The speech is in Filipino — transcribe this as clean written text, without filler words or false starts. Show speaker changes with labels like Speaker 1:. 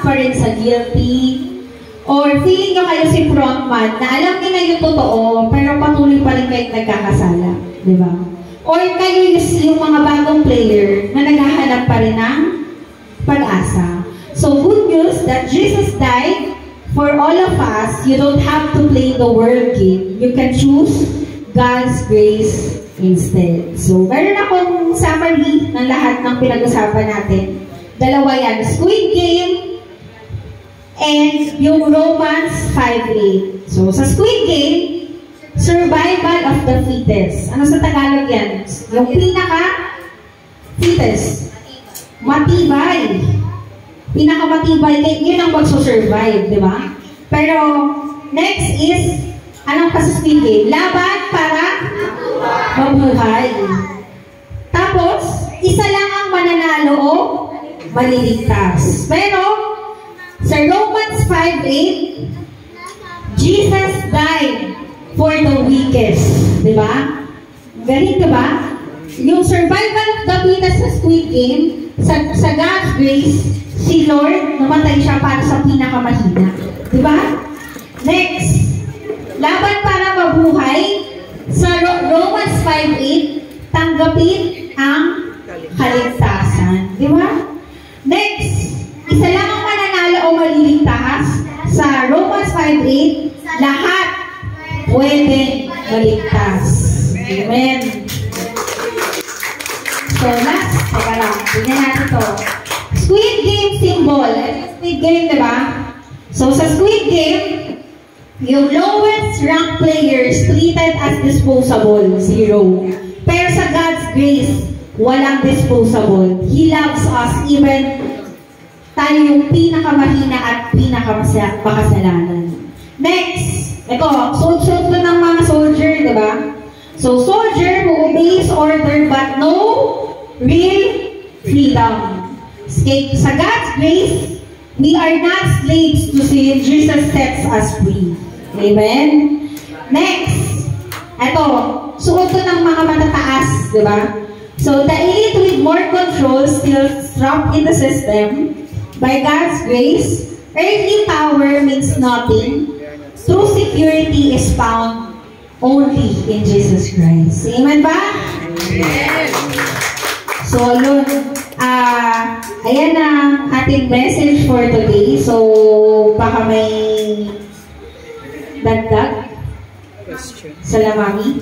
Speaker 1: pa rin sa guilty, or feeling nyo kayo si frontman na alam niyo na yung totoo, pero patuloy pa rin kayo nagkakasala. Di ba? Or kayo yung mga bagong player na naghahanap pa rin ng pag-asa. So, good news that Jesus died for all of us. You don't have to play the world game. You can choose God's grace instead. So, meron akong summary ng lahat ng pinag-usapan natin. Dalawa yan, Squid Game and yung Romans 5:8. So, sa Squid Game, survival of the fittest. Ano sa Tagalog yan? Yung pinaka-fittest. Matibay. Pinaka-matibay. Yun ang magsusurvive, di ba? Pero, next is, anong pa sa Squid Game? Laban para mabuhay. Tapos, isa lang ang mananalo o maliligtas. Pero, sa Romans 5:8, Jesus died for the weakest. Diba? Galing, diba? Yung survival of the fittest sa Squid Game, sa God's grace, si Lord, namatay siya para sa pinakamahina. Diba? Next, laban para mabuhay, sa Romans 5:8, tanggapin ang kaligtasan. Diba? Next, isa lang ang mananalo o maliligtas. Sa Romans 5:8, lahat pwede maligtas. Amen. So, last, teka lang, tingnan natin ito. Squid Game symbol. Squid Game, diba? So, sa Squid Game, yung lowest ranked players treated as disposable, 0. Pero sa God's grace, walang disposable. He loves us even tayo yung pinakamahina at pinakamakasalanan. Next, ito, suot-suot ko ng mga soldier, di ba? So, soldier who obeys order but no real freedom. Sa God's grace, we are not slaves to sin. Jesus sets us free. Amen? Next, ito, suot ko ng mga matataas, di ba? So, the elite with more control still trapped in the system. By God's grace, earthly power means nothing. True security is found only in Jesus Christ. Amen ba? Amen. So, yun. Ayan ang ating message for today. So, baka may dagdag sa lamami.